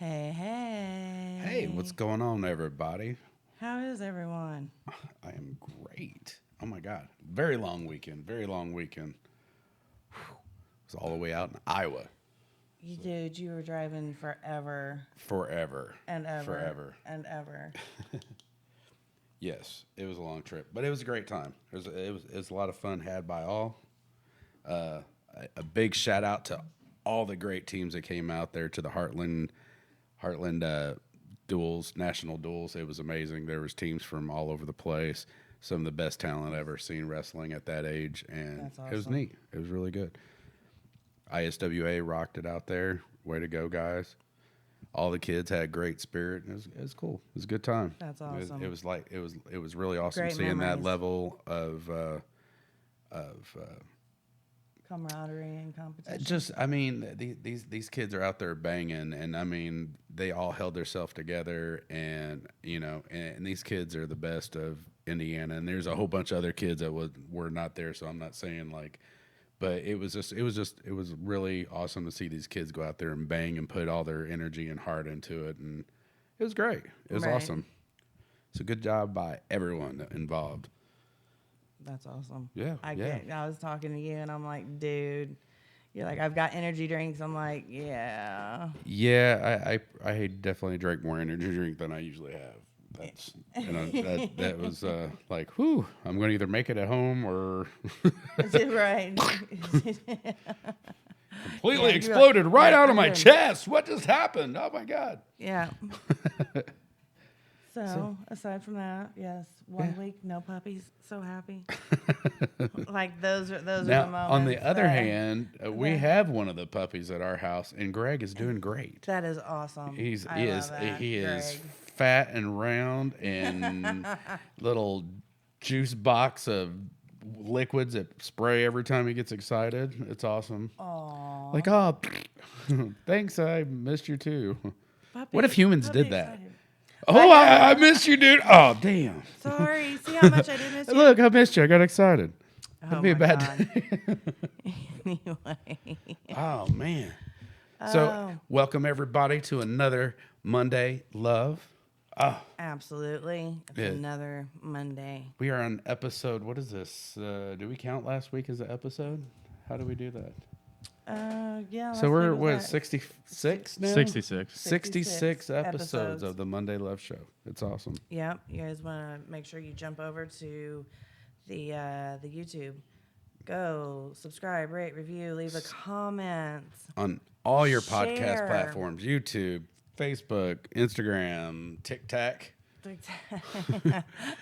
Hey, hey. Hey, what's going on, everybody? How is everyone? I am great. Oh my God. Very long weekend. Very long weekend. It was all the way out in Iowa. You So, dude, you were driving forever forever. and ever Forever. and ever. Yes, it was a long trip, but it was a great time. It was a lot of fun had by all. A big shout out to all the great teams that came out there to the Heartland duels, national duels. It was amazing. There was teams from all over the place. Some of the best talent I've ever seen wrestling at that age, and That's it was awesome. neat. It was really good. ISWA rocked it out there. Way to go, guys! All the kids had great spirit. It was cool. It was a good time. That's It awesome. was like it was really awesome Great seeing that memories. level of Camaraderie and competition. just, I mean, these kids are out there banging, and I mean, they all held themselves together, and and these kids are the best of Indiana, and there's a whole bunch of other kids that were not there, so I'm not saying like, but it was really awesome to see these kids go out there and bang and put all their energy and heart into it, and it was great. It was Right. awesome. So good job by everyone involved. That's awesome. Yeah, yeah. I was talking to you and I'm like, dude, you're like, I've got energy drinks. I'm like, yeah. Yeah, I definitely drank more energy drink than I usually have. That was like, whew, I'm going to either make it at home or Right. completely Yeah, exploded you're right like, out of I'm my good. chest. What just happened? Oh my God. Yeah. So, So, aside from that, yes, yeah. 1 week, no puppies, so happy. Like those are the Now, on the moments other hand, we that have one of the puppies at our house, and Greg is doing great. that is awesome. He's I he love is that, he is Greg. fat and round and little juice box of liquids that spray every time he gets excited. It's awesome. Aw, Like, oh, thanks. I missed you too. What if puppy, humans puppy did that? excited. Oh, I know. I missed you, dude. Oh, damn. Sorry. See how much I did miss you? Look, I missed you. I got excited. Oh That'd be a my bad god. day. Anyway. Oh, man. So, Oh, welcome everybody to another Monday Love. Oh, absolutely. It's yeah. another Monday. We are on episode. What is this? Do we count last week as an episode? How do we do that? Yeah. So Last week we're was what, that 66 now? 66. 66 episodes episodes. of the Monday Love Show. It's awesome. Yep. You guys want to make sure you jump over to the YouTube. Go subscribe, rate, review, leave a comment, On all your podcast share. platforms, YouTube, Facebook, Instagram, TikTok.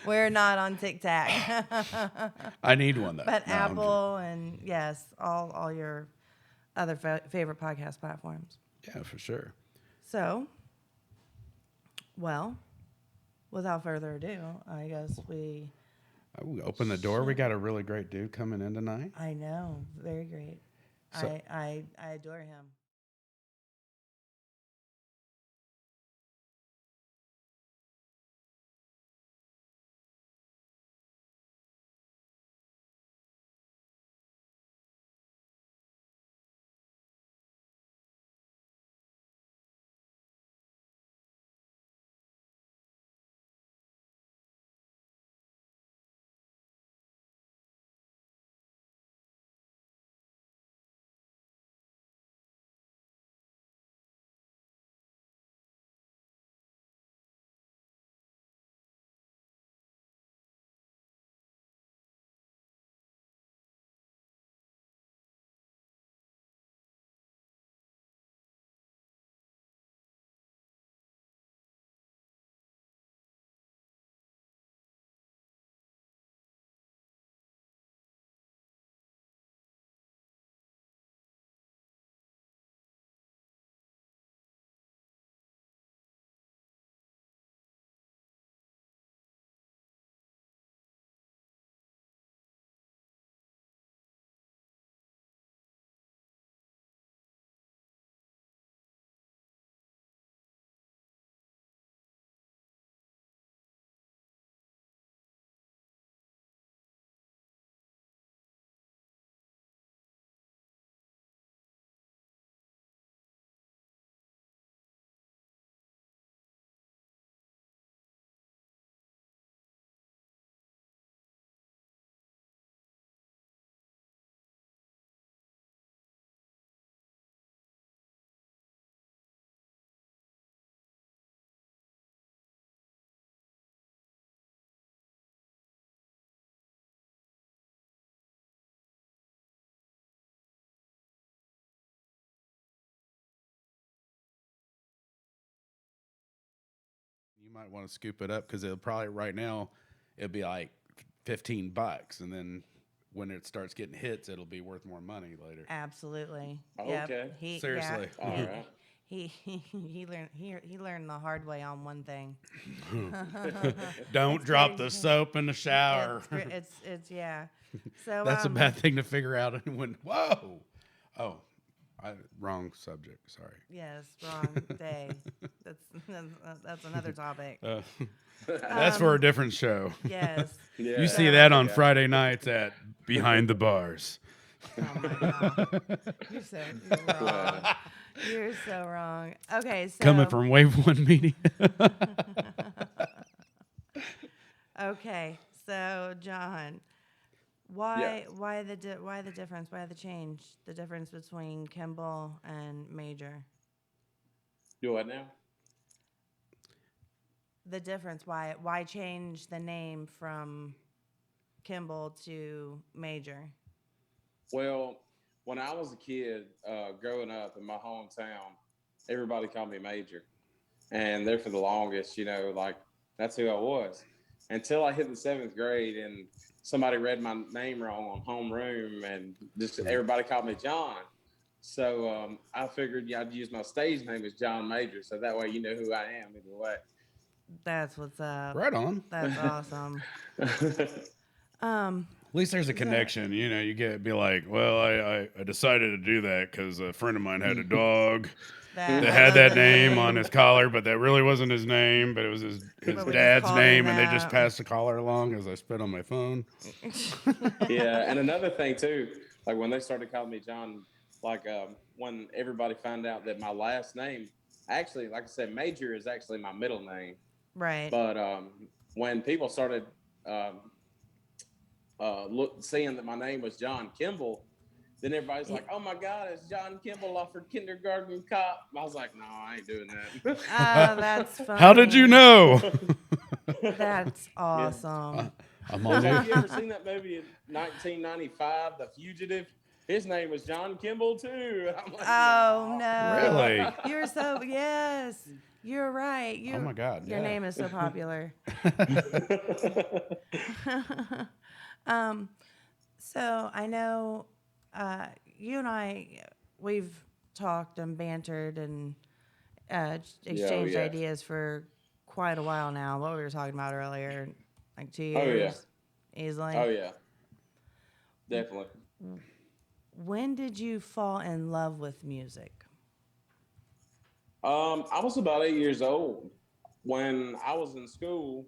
We're not on TikTok, I need one though. but No, I'm Apple and yes, all your other favorite podcast platforms. yeah, for sure. So, well, without further ado, I guess we. We open the door. We got a really great dude coming in tonight. I know, very great. So, I adore him. You might want to scoop it up because it'll probably right now it'll be like $15, and then when it starts getting hits, it'll be worth more money later. Absolutely. Okay. Yep. Seriously. All right. He learned the hard way on one thing. Don't drop the soap in the shower. It's yeah. So That's a bad thing to figure out when. Whoa. Oh, wrong subject. Sorry. Yes, wrong day. That's another topic. That's for a different show. Yes. Yeah. You see that on Friday nights at Behind the Bars. Oh my God. You're wrong. You're so wrong. Okay, so Coming from Wave One Media. okay, so John, why the difference? Why the change? The difference between Kimball and Major. Do what now? The difference. Why change the name from Kimball to Major? Well, when I was a kid, growing up in my hometown, everybody called me Major. And there for the longest, like that's who I was. Until I hit the 7th grade and somebody read my name wrong on homeroom and just everybody called me John. So I figured I'd use my stage name as John Major. So that way you know who I am either way. That's what's up. Right on. That's awesome. At least there's a connection. You be like, well, I decided to do that because a friend of mine had a dog that had that name on his collar, but that really wasn't his name, but it was his dad's name, and they just passed the collar along as I spit on my phone. Yeah, and another thing too, like when they started calling me John, like when everybody found out that my last name, actually, like I said, Major is actually my middle name. Right. But when people started seeing that my name was John Kimball, then everybody's like, "Oh my God, it's John Kimball off for kindergarten cop." I was like, "No, I ain't doing that." Oh, that's funny. How did you know? That's awesome. I'm Have on you ever seen that movie in 1995, The Fugitive? His name was John Kimball too. I'm like, Oh no! Really? You're so yes. You're right. Oh my God! Your name is so popular. So I know you and I, we've talked and bantered and exchanged ideas for quite a while now. What we were talking about earlier, like 2 years, easily. Oh yeah, definitely. When did you fall in love with music? I was about 8 years old when I was in school.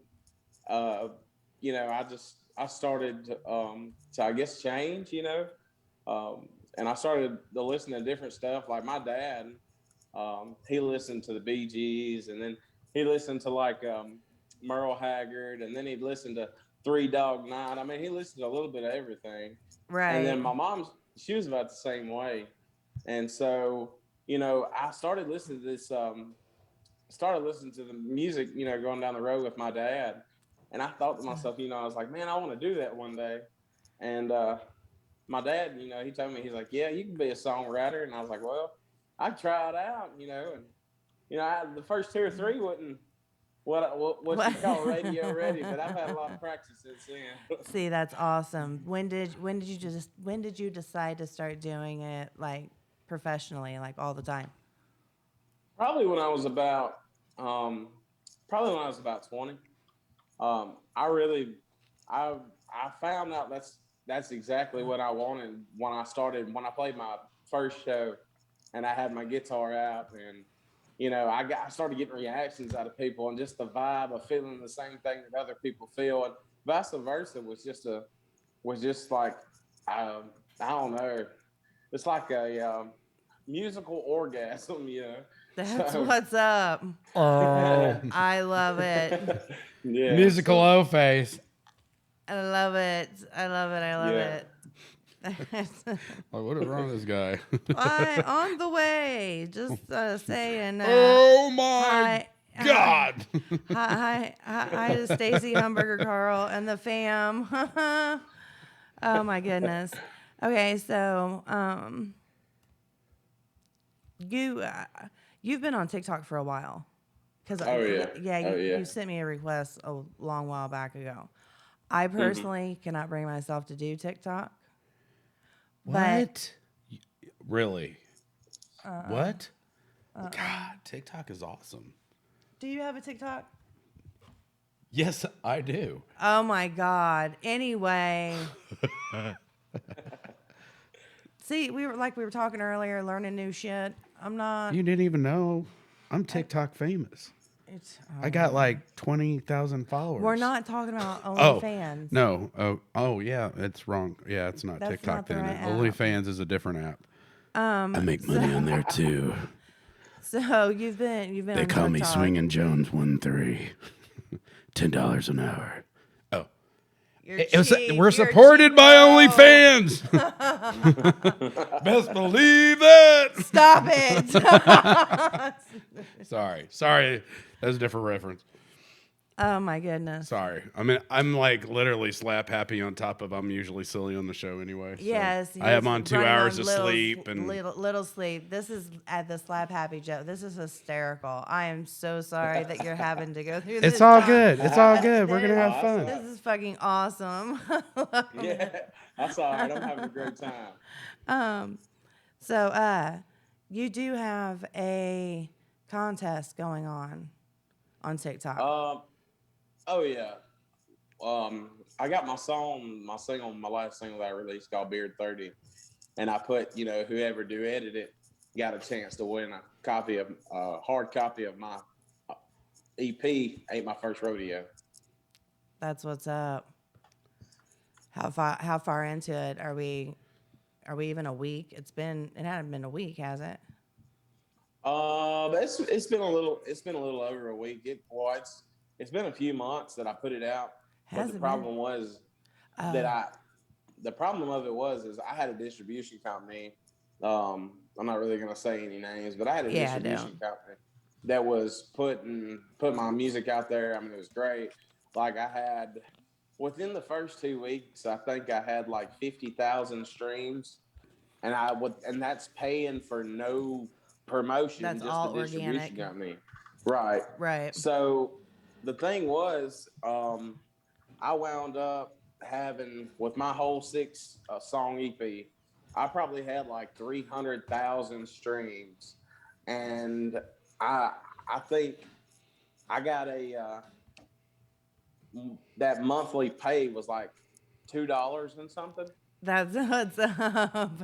I started to I guess change, and I started to listen to different stuff. Like my dad, he listened to the Bee Gees, and then he listened to like Merle Haggard, and then he'd listen to Three Dog Night. I mean, he listened to a little bit of everything. Right. And then my mom, she was about the same way, and so I started listening to this. Started listening to the music, going down the road with my dad. And I thought to myself, I was like, man, I want to do that one day. And my dad, he told me, he's like, yeah, you can be a songwriter. And I was like, well, I'd try it out, and, the first 2 or 3 wasn't what you call radio ready, but I've had a lot of practice since then. See, that's awesome. When did you decide to start doing it like professionally, like all the time? Probably when I was about 20. I found out that's exactly what I wanted when I played my first show and I had my guitar out, and I started getting reactions out of people, and just the vibe of feeling the same thing that other people feel, and vice versa was just like I don't know, it's like a musical orgasm, That's So- what's up. Oh, I love it. Yeah. musical O face. I love it. I love it. I love Yeah. it. Like, what is wrong with this guy? On the way. Just saying. Oh my hi, God! hi to Stacy Humberger Carl and the fam. Oh my goodness. Okay, so you've been on TikTok for a while. because Oh yeah. Oh yeah. you sent me a request a long while back ago. I Mm-hmm. personally cannot bring myself to do TikTok, but What? Really? What? God, TikTok is awesome. do you have a TikTok? Yes, I do. Oh my God. Anyway, see, we were talking earlier, learning new shit. I'm not. You didn't even know. I'm TikTok famous. It's. I got like 20,000 followers. We're not talking about Oh, OnlyFans. no. Oh, yeah. It's wrong. Yeah, it's not That's TikTok not the then. right app. OnlyFans is a different app. I make money on there too. So you've been They on call me TikTok. Swinging Jones 13. $10 an hour. Oh. You're We're cheap, supported by OnlyFans. Best believe that. Stop it. Sorry. That's a different reference. Oh my goodness. Sorry. I mean, I'm like literally slap happy on top of I'm usually silly on the show anyway. So Yes. I have he's on 2 running hours on of little, sleep and little sleep. This is at the Slap Happy joke. This is hysterical. I am so sorry that you're having to go through this. it's all John. good. It's all good. We're gonna have fun. This is fucking awesome. Yeah, that's all right. I'm having a great time. So you do have a contest going on TikTok. Oh yeah. I got my single, my last single that I released called Beard 30, and I put, whoever duetted it got a chance to win a hard copy of my EP. Ain't My First Rodeo. That's what's up. How far into it are we? Are we even a week? It hasn't been a week, has it? It's been a little over a week. It's been a few months that I put it out. But the problem was the problem of it was I had a distribution company. I'm not really gonna say any names, but I had a distribution company that was put my music out there. I mean, it was great. Like I had within the first 2 weeks, I think I had like 50,000 streams, and that's paying for no promotion, That's just all the distribution organic. company. Right. Right. So the thing was, I wound up having with my whole 6 song EP, I probably had like 300,000 streams, and I think I got that monthly pay was like $2 and something. That's what's up.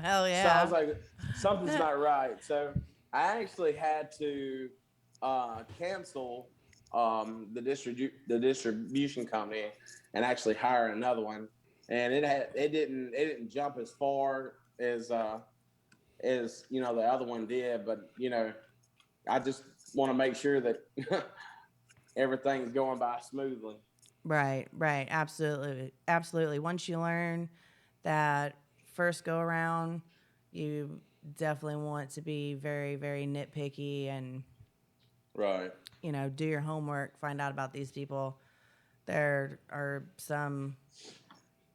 Hell yeah. So I was like, something's not right. So I actually had to cancel the distribution company and actually hire another one. And it didn't jump as far as the other one did. But I just want to make sure that everything's going by smoothly. Right. Absolutely. Once you learn that first go around, you definitely want to be very, very nitpicky and Right. do your homework, find out about these people. There are some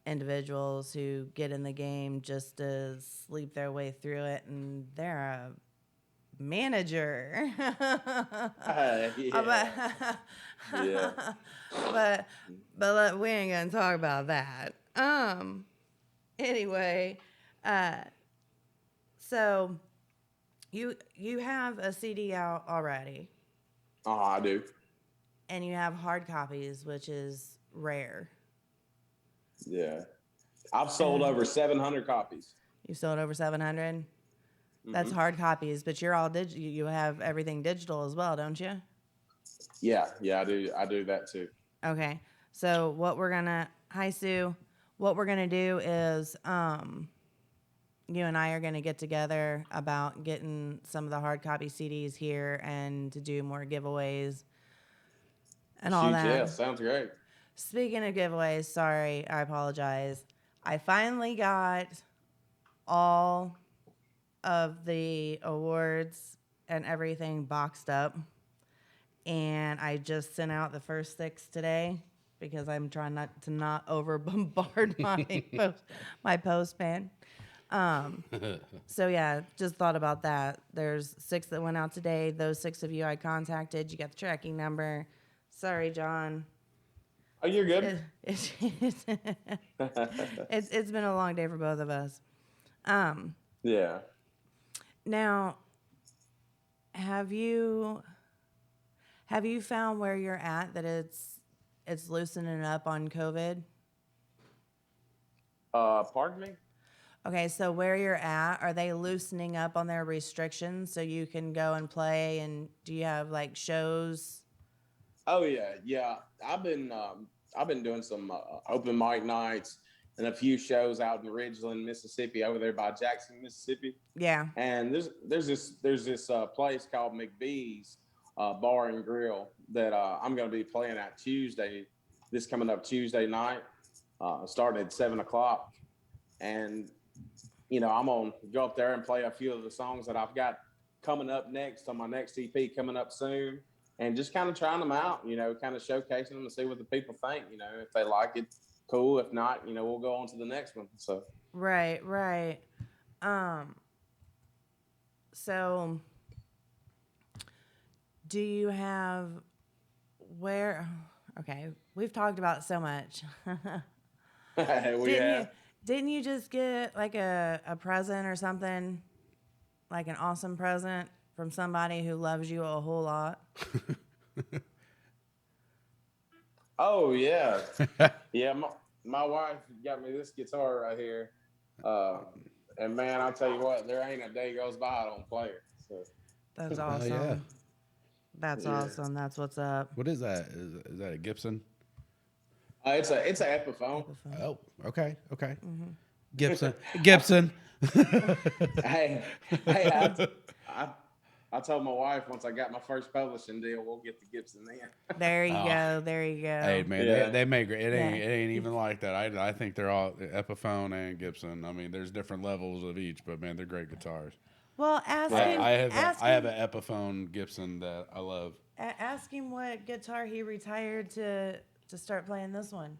individuals who get in the game just to sleep their way through it, and they're a manager. Yeah. But we ain't gonna talk about that. Anyway, so you have a CD out already. Oh, I do. And you have hard copies, which is rare. Yeah. I've sold over 700 copies. You sold over 700? Mm-hmm. That's hard copies, but you're all digital. You have everything digital as well, don't you? Yeah, I do. I do that too. Okay. So hi Sue, what we're gonna do is you and I are gonna get together about getting some of the hard copy CDs here and to do more giveaways and all that. Yeah, sounds great. Speaking of giveaways, sorry, I apologize. I finally got all of the awards and everything boxed up, and I just sent out the first 6 today because I'm trying not over bombard my postman. So yeah, just thought about that. There's 6 that went out today. Those 6 of you I contacted. You got the tracking number. Sorry, John. Oh, you're good. It's been a long day for both of us. Yeah. Now, have you found where you're at that it's loosening up on COVID? Pardon me? Okay, so where you're at, are they loosening up on their restrictions so you can go and play? And do you have like shows? Oh yeah. I've been doing some open mic nights and a few shows out in Ridgeland, Mississippi, over there by Jackson, Mississippi. Yeah. And there's this place called McBee's Bar and Grill that I'm going to be playing at this coming up Tuesday night, starting at 7:00. And I'm gonna go up there and play a few of the songs that I've got coming up next on my next EP coming up soon, and just kind of trying them out. Kind of showcasing them and see what the people think. If they like it, cool. If not, we'll go on to the next one. So Right. So do you have where? Okay, we've talked about so much. Didn't you just get like a present or something, like an awesome present from somebody who loves you a whole lot? Oh yeah, yeah. My wife got me this guitar right here, and man, I'll tell you what, there ain't a day goes by I don't play it. So. That's awesome. Yeah. That's awesome. That's what's up. What is that? Is that a Gibson? It's an Epiphone. Oh, okay. Mm-hmm. Gibson. Hey, I told my wife once I got my first publishing deal, we'll get the Gibson then. There you go. There you go. Hey man, Yeah. they make it. It ain't even like that. I think they're all Epiphone and Gibson. I mean, there's different levels of each, but man, they're great guitars. Well, I have an Epiphone Gibson that I love. Ask him what guitar he retired to start playing this one.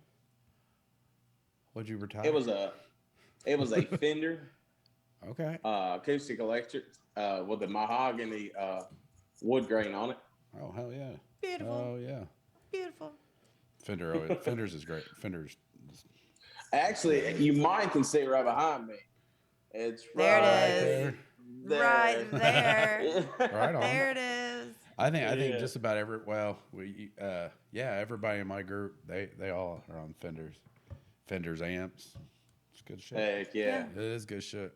What'd you retire? It was a Fender. Okay. Acoustic electric with the mahogany wood grain on it. Oh hell yeah. Beautiful. Oh yeah. Beautiful. Fenders is great. Fenders. Actually, you might can see right behind me. It's There right it is. there. Right there. Right on. There it is. I think just about everybody in my group they all are on Fenders amps. It's good shit. Heck yeah. It is good shit.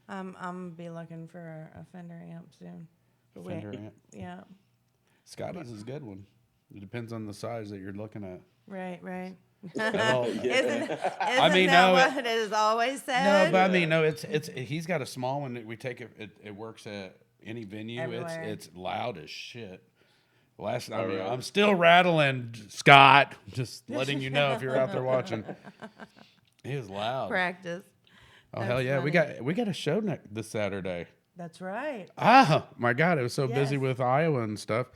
I'm gonna be looking for a Fender amp soon. Fender amp. Yeah. Scotty's is a good one. It depends on the size that you're looking at. Right. Well, Isn't mean, that no, what it is always said? No, but I mean, no. It's he's got a small one that we take it. It works at any venue. Everywhere. It's loud as shit. I'm still rattling, Scott. Just letting you know if you're out there watching. It is loud. Practice. Oh That's hell yeah! funny. We got a show this Saturday. That's right. Ah, my God! It was so busy Yes. with Iowa and stuff.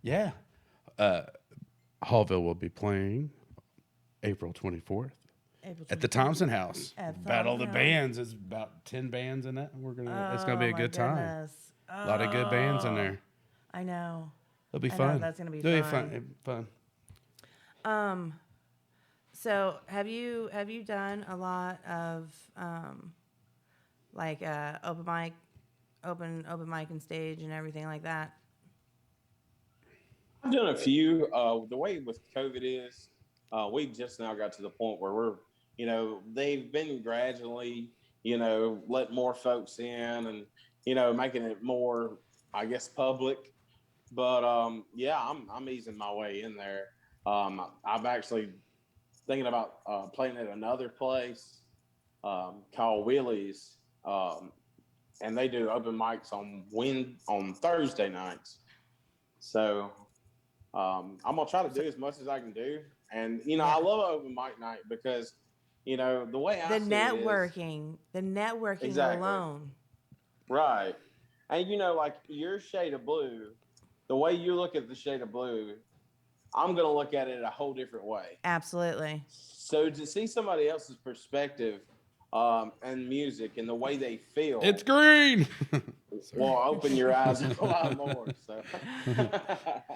Yeah, Hallville will be playing April 24th at the Thompson House. About all the bands. It's about 10 bands in that. It's gonna be a good time. A lot of good bands in there. I know. It'll be I know, fun. that's gonna be It'll fun. It'll be fun. So have you done a lot of like open mic and stage and everything like that? I've done a few. The way with COVID is, we just now got to the point where we're, they've been gradually, let more folks in and, making it more, I guess, public. But yeah, I'm easing my way in there. I'm actually thinking about playing at another place called Willie's, and they do open mics on Thursday nights. So I'm gonna try to do as much as I can do, and I love open mic night because the way I see the networking Exactly. alone. Right, and like your shade of blue, the way you look at the shade of blue, I'm gonna look at it a whole different way. Absolutely. So to see somebody else's perspective and music and the way they feel, It's green. will open your eyes a lot more. So,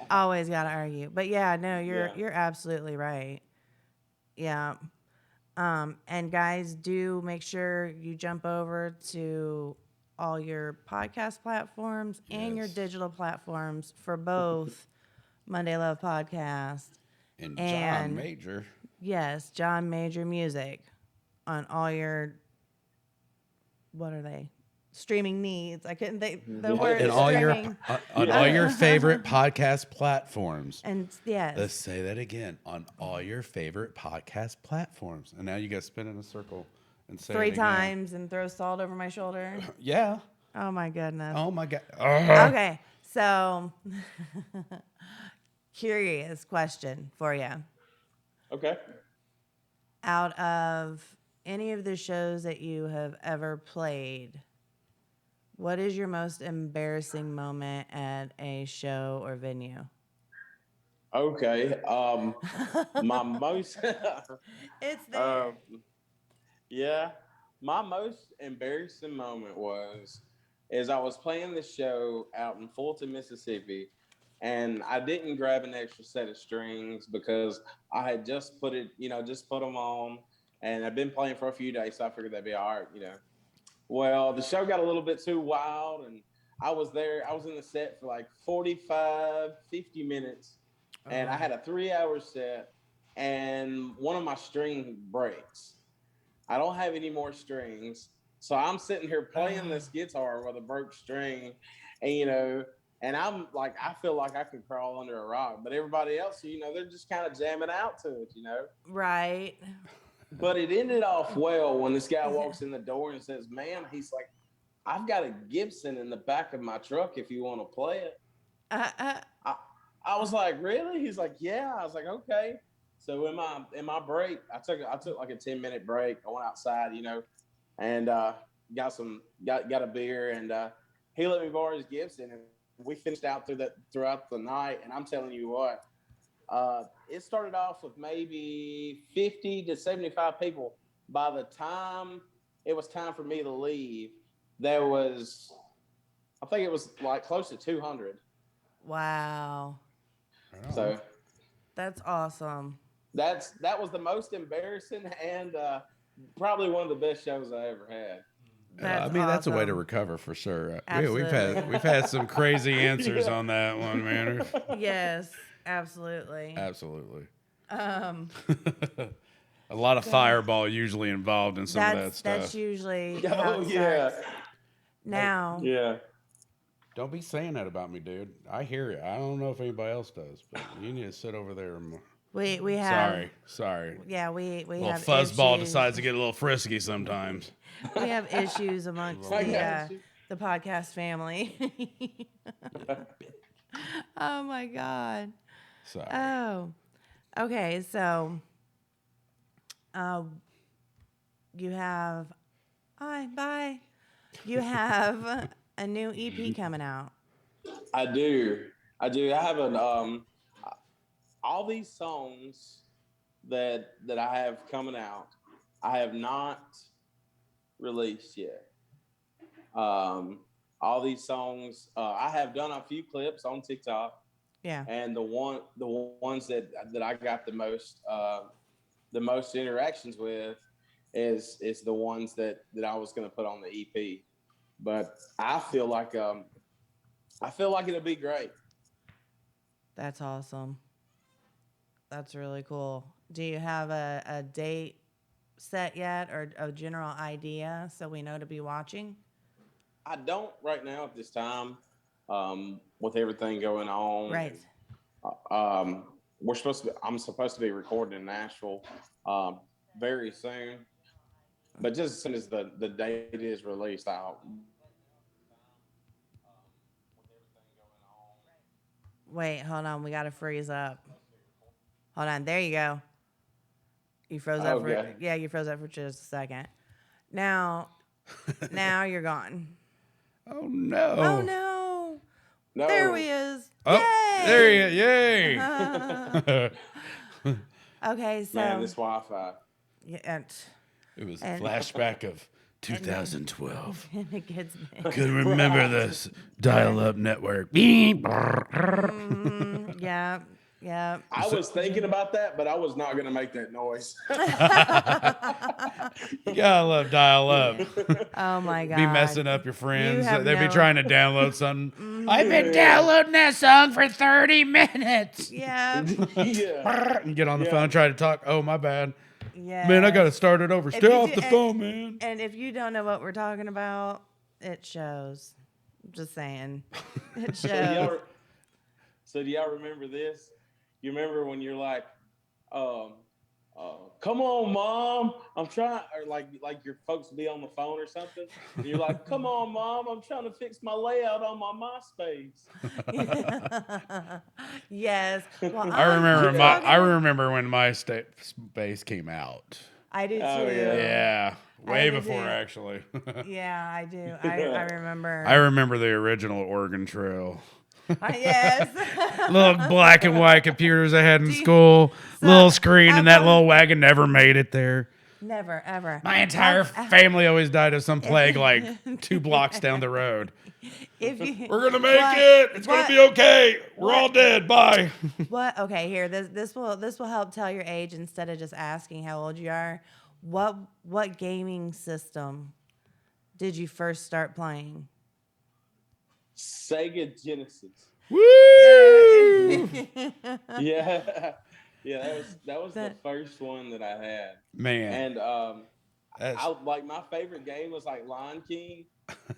Always got to argue. But yeah, no, yeah. you're absolutely right. Yeah. And guys, do make sure you jump over to all your podcast platforms and your Yes. digital platforms for both Monday Love Podcast And John and Major. yes, John Major Music on all your, what are they? Streaming needs. I couldn't think the word And all your streaming. on all your favorite podcast platforms. And yes. Let's say that again. On all your favorite podcast platforms. And now you guys spin in a circle and say 3 it again. times and throw salt over my shoulder. Yeah. Oh my goodness. Oh my God. Okay, so curious question for you. Okay. Out of any of the shows that you have ever played, what is your most embarrassing moment at a show or venue? Okay. My most. It's there. Yeah, my most embarrassing moment is I was playing the show out in Fulton, Mississippi, and I didn't grab an extra set of strings because I had just just put them on, and I've been playing for a few days, so I figured that'd be all right. Well, the show got a little bit too wild, and I was in the set for like 45, 50 minutes, and I had a 3-hour set, and one of my string breaks. I don't have any more strings. So I'm sitting here playing this guitar with a broke string, and and I'm like, I feel like I could crawl under a rock, but everybody else, they're just kind of jamming out to it. Right. But it ended off well when this guy walks in the door and says, "Man," he's like, "I've got a Gibson in the back of my truck if you want to play it." I was like, "Really?" He's like, "Yeah." I was like, "Okay." So in my break, I took like a 10-minute break. I went outside, and got a beer, and he let me borrow his Gibson, and we finished out throughout the night. And I'm telling you what, it started off with maybe 50 to 75 people. By the time it was time for me to leave, I think it was like close to 200. Wow. So that's awesome. that was the most embarrassing and probably one of the best shows I ever had. That's a way to recover for sure. Absolutely. We've had some crazy answers on that one, man. Yes, absolutely. Absolutely. A lot of fireball usually involved in some of that stuff. That's usually how it starts. Now. Yeah. Don't be saying that about me, dude. I hear it. I don't know if anybody else does, but you need to sit over there and more. We have. Sorry. Yeah, we little have fuzzball issues. decides to get a little frisky sometimes. We have issues amongst the podcast family. Oh my God. Sorry. Oh, okay. So, you have, bye. You have a new EP coming out. I do. I have all these songs that I have coming out, I have not released yet. All these songs, I have done a few clips on TikTok. Yeah. And the ones that I got the most interactions with is the ones that I was going to put on the EP. But I feel like it'll be great. That's awesome. That's really cool. Do you have a date set yet or a general idea so we know to be watching? I don't right now at this time, with everything going on. Right. And, I'm supposed to be recording in Nashville very soon. But just as soon as the date is released, Wait, hold on. We got to freeze up. Hold on. There you go. You froze up you froze up for just a second. Now you're gone. Oh no. Oh no. No. There he is. Oh, Yay! there he is. Yay. Okay, so Man, this Wi-Fi. yeah, It was a flashback of 2012. And it gets me. Could remember this dial-up network. Beep. Yeah. Yeah. I was thinking about that, but I was not going to make that noise. You gotta love dial-up. Oh my God. Be messing up your friends. have They'd be no- trying to download something. I've been downloading that song for 30 minutes. Yeah. Yeah. And get on the Yeah. phone, try to talk. Oh, my bad. Yeah. Man, I got to start it over. If Stay you off do- the phone, man. And if you don't know what we're talking about, it shows. Just saying. It shows. So do y'all remember this? You remember when you're like, come on, Mom, I'm trying, or like your folks be on the phone or something, and you're like, come on, Mom, I'm trying to fix my layout on my MySpace. Yes. Well, I remember I'm I remember when MySpace came out. I do too. Oh, yeah. Yeah, way do before too. actually. Yeah, I do. I remember. I remember the original Oregon Trail. Yes. Little black and white computers I had in school, little screen, and that little wagon never made it there. Never, ever. My entire family always died of some plague like 2 blocks down the road. If you, We're gonna make it. It's gonna be okay. We're all dead. Bye. What? Okay, here. This will help tell your age instead of just asking how old you are. What gaming system did you first start playing? Sega Genesis. Woo! Yeah. Yeah, that was the first one that I had. Man. And I like my favorite game was like Lion King,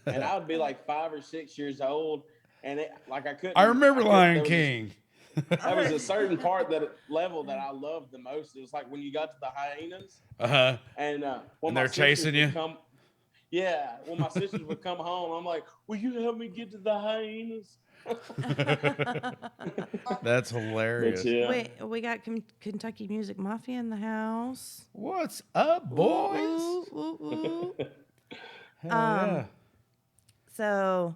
and I would be like 5 or 6 years old, and I couldn't. I remember Lion King. There was a certain level that I loved the most. It was like when you got to the hyenas, and when they're chasing you. When my sisters would come home, I'm like, "Will you help me get to the hyenas?" That's hilarious. Wait, we got Kentucky Music Mafia in the house. What's up, boys? Ooh. Hell yeah. So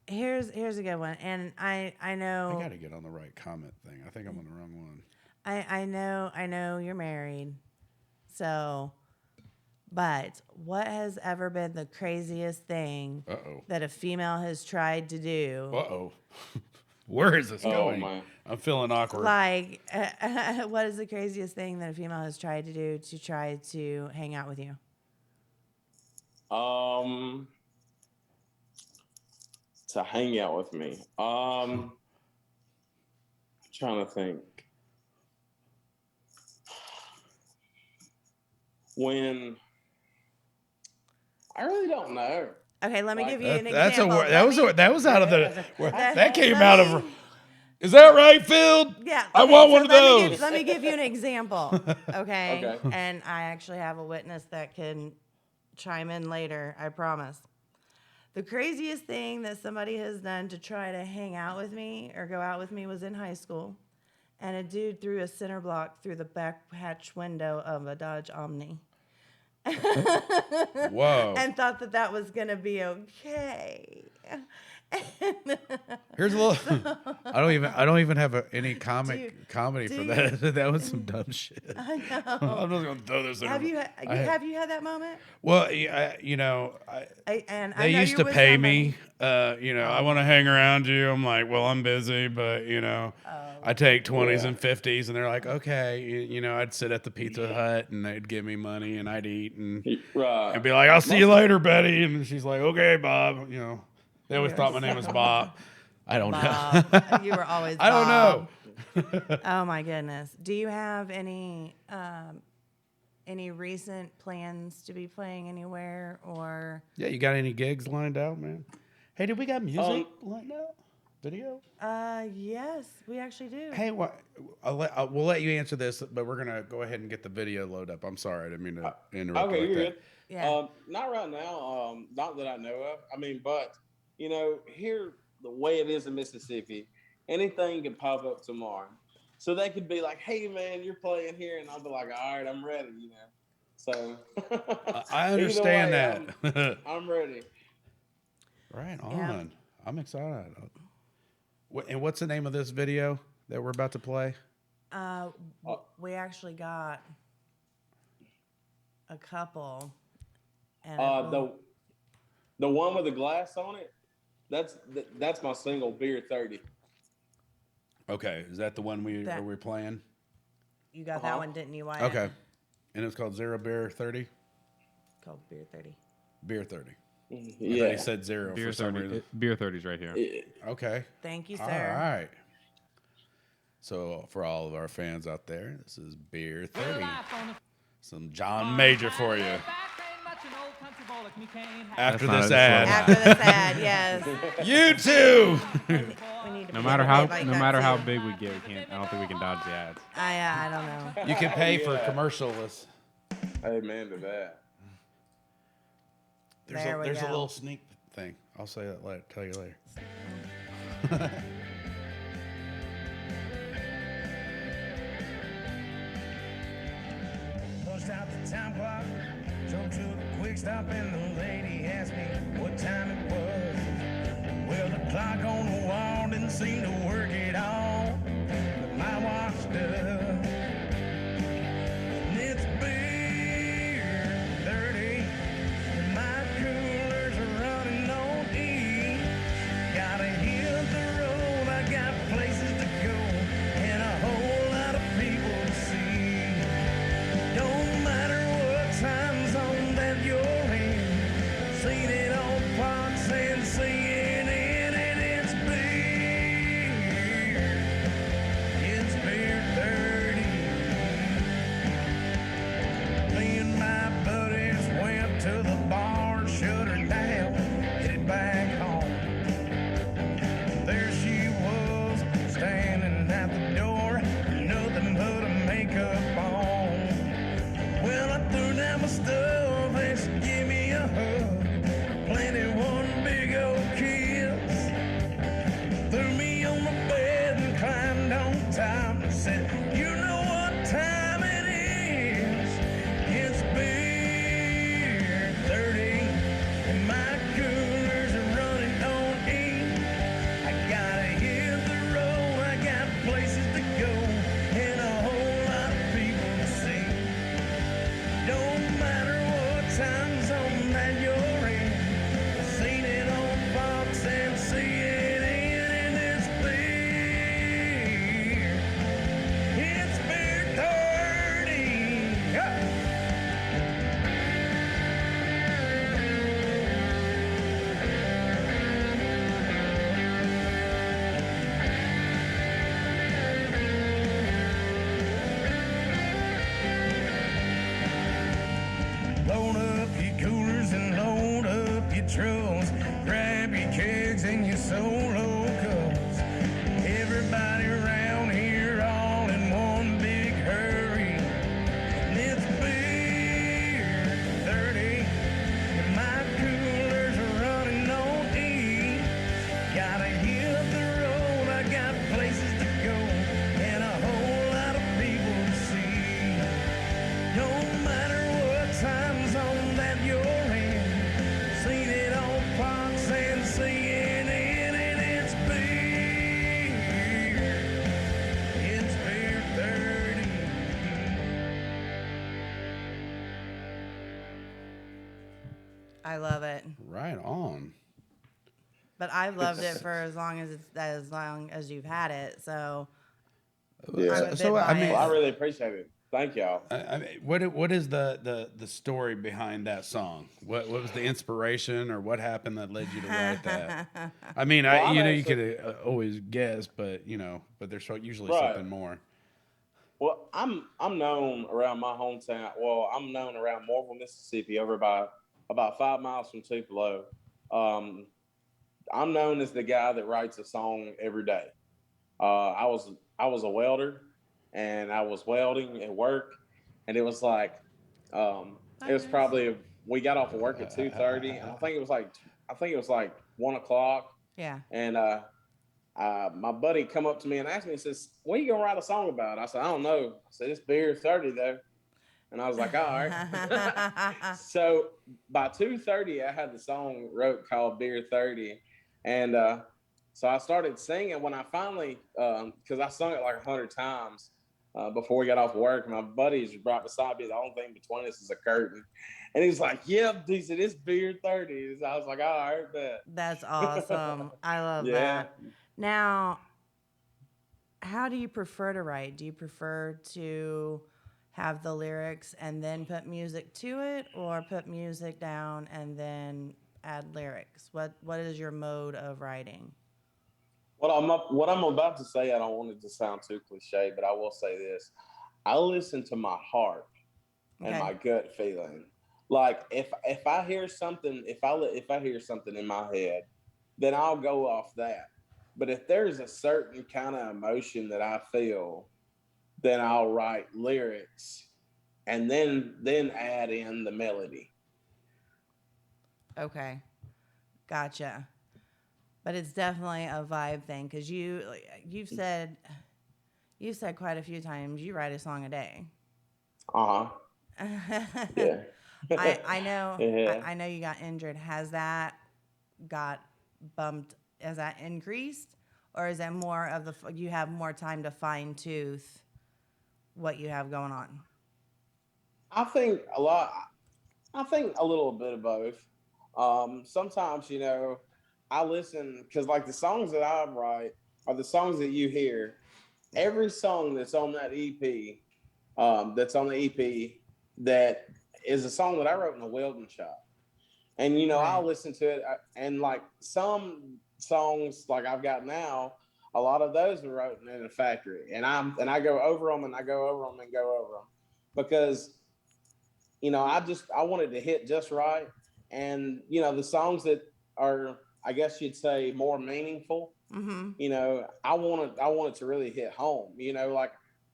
here's a good one, and I know I gotta get on the right comment thing. I think I'm on the wrong one. I know you're married, so. But what has ever been the craziest thing that a female has tried to do? Where is this going? My. I'm feeling awkward. Like, what is the craziest thing that a female has tried to do to try to hang out with you? To hang out with me. I'm trying to think. When I really don't know. Okay, let me give you an example. That was out of the. That came out of. Is that right, Phil? Yeah. I want one of those. Let me give you an example. Okay? And I actually have a witness that can chime in later. I promise. The craziest thing that somebody has done to try to hang out with me or go out with me was in high school, and a dude threw a center block through the back hatch window of a Dodge Omni. Whoa. And thought that was going to be okay. Here's a little. I don't even have any comedy for that. That was some dumb shit. I know. I'm just gonna throw this in. Have you had that moment? Well, they used to pay me. I want to hang around you. I'm like, well, I'm busy, but I take 20s and 50s, and they're like, okay, I'd sit at the Pizza Hut, and they'd give me money, and I'd eat, and I'd be like, I'll see you later, Betty, and she's like, okay, Bob, They always thought my name was Bob. I don't know. You were always Bob. I don't know. Oh, my goodness. Do you have any recent plans to be playing anywhere? Or Yeah, you got any gigs lined out, man? Hey, did we got music lined out? Video? Yes, we actually do. Hey, we'll let you answer this, but we're going to go ahead and get the video load up. I'm sorry. I didn't mean to interrupt Okay, like you're that. good. Yeah. Not right now. Not that I know of. I mean, but here, the way it is in Mississippi, anything can pop up tomorrow. So they could be like, hey, man, you're playing here. And I'll be like, all right, I'm ready, So I understand that. I'm ready. Right on. Yeah. I'm excited. And what's the name of this video that we're about to play? We actually got a couple. And the one with the glass on it. That's my single, Beer 30. Okay, is that the one we're playing? You got that one, didn't you, Wyatt? Okay, and it's called Zero Beer 30. Called Beer 30. Beer 30. Yeah, he said zero. Beer for some 30. reason. Beer 30's right here. Okay. Thank you, sir. All right. So for all of our fans out there, this is Beer 30. Some John Major for you. After this ad. After this ad, yes. You too. No matter how big we get, I don't think we can dodge the ads. I don't know. You can pay for commercials. Amen to that. There's a little sneak thing. I'll say that later. Tell you later. Pushed out the time clock, drove to a quick stop, and the lady asked me what time it was. Well, the clock on the wall didn't seem to work at all, but my watch does. And it's beer 30, and my coolers are running on E. Gotta hit the road, I got places to go, and a whole lot of people to see. Don't matter what time zone that you're in, seen it on Fox and CNN, and it's beer 30. Me and my buddies went to the bar, shut her down, headed back home. There she was, standing at the door, nothing but a makeup on. Well, I threw down my stuff and she gave me a hug, planted one big old kiss, threw me on the bed and climbed on top and said, you know what time it is? It's beer 30, and my coolers are running on E. I gotta hit the road, I got places to go, and a whole lot of people to see. Don't matter what time zone that you're in, I've seen it on Fox and CNN, and it's beer 30. Yeah. Load up your coolers and load up your trucks. Grab your kegs and your solo cups. Everybody around here all in one big hurry. And it's beer 30, and my coolers are running on E. Gotta hit the road, I got places to go, and a whole lot of people to see. No matter what time zone that you're in, seen it on Fox and CNN, and it's beer 30. I love it. Right on. But I've loved it for as long as you've had it. So Yeah. I'm a bit So, I mean, Well, I biased. really appreciate it. Thank y'all. I mean, what is the story behind that song? What was the inspiration, or what happened that led you to write that? I mean, Well, I'm you actually- could always guess, but but there's usually Right. something more. Well, I'm known around my hometown. Well, I'm known around Morville, Mississippi, over by about 5 miles from Tupelo. I'm known as the guy that writes a song every day. I was a welder, and I was welding at work, and it was like it was probably we got off of work at 2:30, and I think it was like 1:00, Yeah. and my buddy come up to me and asked me, he says, "What are you gonna write a song about?" I said, "I don't know." I said, "It's beer 30 though," and I was like, "All right." So by 2:30, I had the song wrote called Beer 30, and so I started singing when I finally, because I sung it like 100 times, before we got off work. My buddy's right beside me. The only thing between us is a curtain. And he's like, yep, he said, it's beer 30s. I was like, all right, bet. That's awesome. I love Yeah. that. Now, how do you prefer to write? Do you prefer to have the lyrics and then put music to it, or put music down and then add lyrics? What is your mode of writing? What I'm about to say, I don't want it to sound too cliche, but I will say this. I listen to my heart and Okay. my gut feeling. Like if I hear something, if I hear something in my head, then I'll go off that. But if there's a certain kind of emotion that I feel, then I'll write lyrics and then add in the melody. Okay. Gotcha. But it's definitely a vibe thing, because you've said quite a few times you write a song a day. Uh-huh. Yeah. I know Yeah. I know you got injured. Has that got bumped? Has that increased, or is that more of you have more time to fine tooth what you have going on? I think a lot. I think a little bit of both. Sometimes, I listen because like the songs that I write are the songs that you hear. Every song that's on that EP, that's on the EP, that is a song that I wrote in a welding shop. And I'll Right. listen to it, and like some songs like I've got now, a lot of those were written in a factory, and I go over them and I go over them and go over them because I wanted to hit just right. And the songs that are, I guess you'd say, more meaningful, Mm-hmm. I want it to really hit home. Like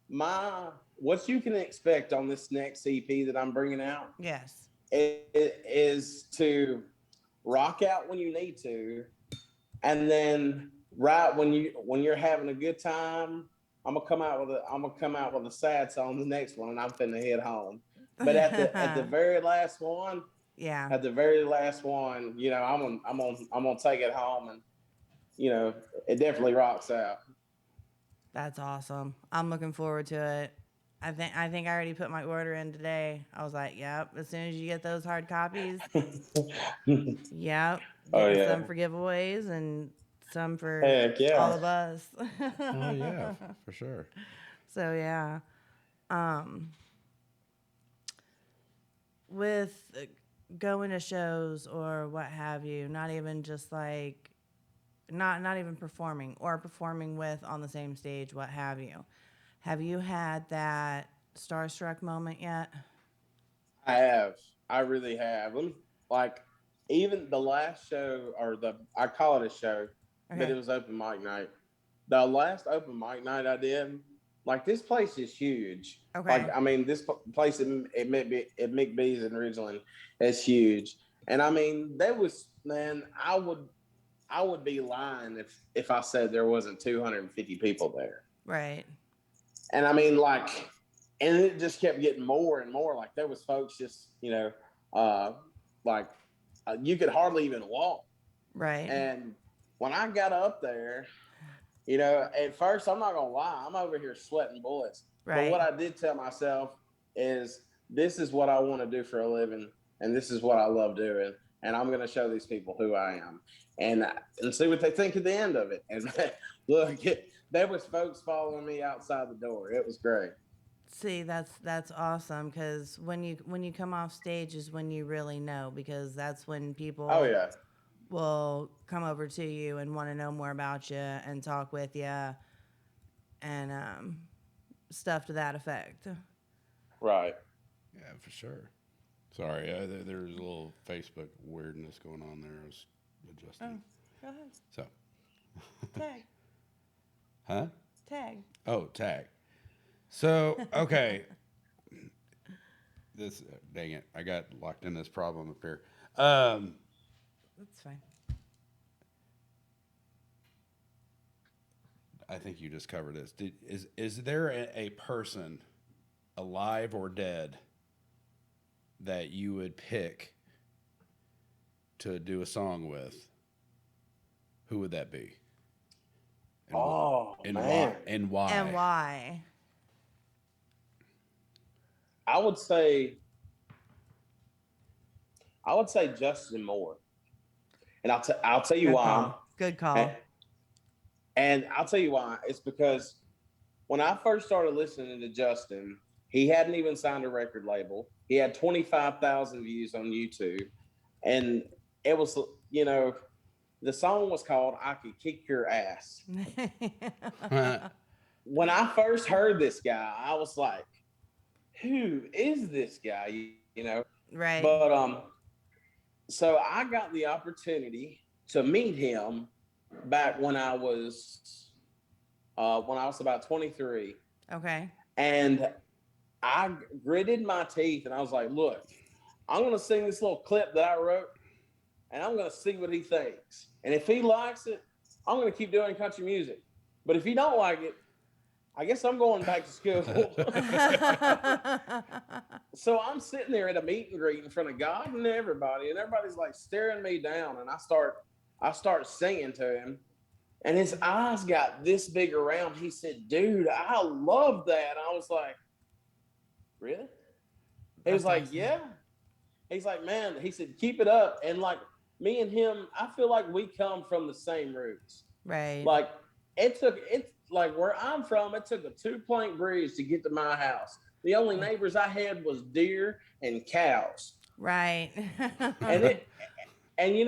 my what you can expect on this next EP that I'm bringing out Yes. is to rock out when you need to, and then right when you're having a good time, I'm gonna come out with a sad song the next one, and I'm finna head home. But at the very last one, Yeah. at the very last one, I'm gonna take it home, and it definitely rocks out. That's awesome. I'm looking forward to it. I think I already put my order in today. I was like, yep, as soon as you get those hard copies, yep, Oh getting yeah, some for giveaways and some for heck all yeah. of us. Oh yeah, for sure. So yeah, um, with going to shows or what have you, not even just like not even performing or performing with on the same stage, what have you. Have you had that starstruck moment yet? I have. I really have. Like, even the last show, or I call it a show, but Okay. it was open mic night. The last open mic night I did, like, this place is huge. Like, Okay. I mean, this place at McBee's in Ridgeland is huge. And I mean, man, I would be lying if I said there wasn't 250 people there. Right. And I mean, like, and it just kept getting more and more. Like, there was folks just, uh, like, you could hardly even walk. Right. And when I got up there, at first, I'm not gonna lie, I'm over here sweating bullets. But Right. what I did tell myself is, this is what I want to do for a living, and this is what I love doing, and I'm gonna show these people who I am, and see what they think at the end of it. And look, there was folks following me outside the door. It was great. See, that's awesome, because when you come off stage is when you really know, because that's when Oh people yeah, will come over to you and want to know more about you and talk with you and stuff to that effect. right. Yeah, for sure. Sorry, there's a little Facebook weirdness going on there. I was adjusting. Go ahead. So, Tag. huh? Tag. Oh, tag. So, okay. Dang it. I got locked in this problem up here. That's fine. I think you just covered this. Is there a person, alive or dead, that you would pick to do a song with? Who would that be? And Oh and man, why? And why? And why? I would say Justin Moore, and I'll tell you Good why. call. Good call. And I'll tell you why. It's because when I first started listening to Justin, he hadn't even signed a record label. He had 25,000 views on YouTube, and it was, you know, the song was called "I Could Kick Your Ass." When I first heard this guy, I was like, "Who is this guy?" You know, Right. But so I got the opportunity to meet him back when I was about 23, Okay. and I gritted my teeth and I was like, "Look, I'm gonna sing this little clip that I wrote, and I'm gonna see what he thinks. And if he likes it, I'm gonna keep doing country music. But if he don't like it, I guess I'm going back to school." So I'm sitting there at a meet and greet in front of God and everybody's like staring me down, and I start singing to him, and his eyes got this big around. He said, "Dude, I love that." I was like, "Really?" He was like, awesome. "Yeah." He's like, "Man," he said, "keep it up." And like me and him, I feel like we come from the same roots. Right. Like it's like where I'm from, it took a 2-plank bridge to get to my house. The only neighbors I had was deer and cows. Right. And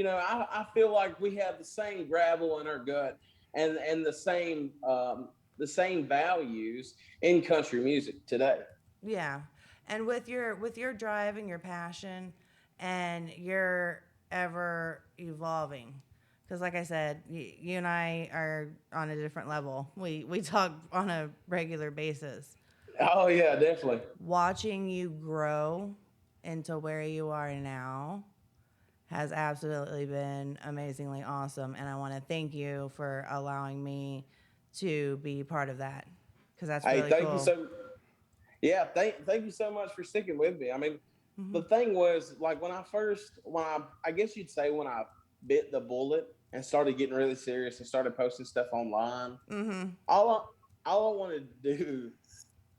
I feel like we have the same gravel in our gut and the same values in country music today. Yeah. And with your drive and your passion and your ever evolving, because like I said, you and I are on a different level. We talk on a regular basis. Oh yeah, definitely. Watching you grow into where you are now has absolutely been amazingly awesome, and I want to thank you for allowing me to be part of that, because that's Hey, really thank you cool. so Yeah, thank you so much for sticking with me. I mean, Mm-hmm. the thing was like I guess you'd say when I bit the bullet and started getting really serious and started posting stuff online, Mm-hmm. all I wanted to do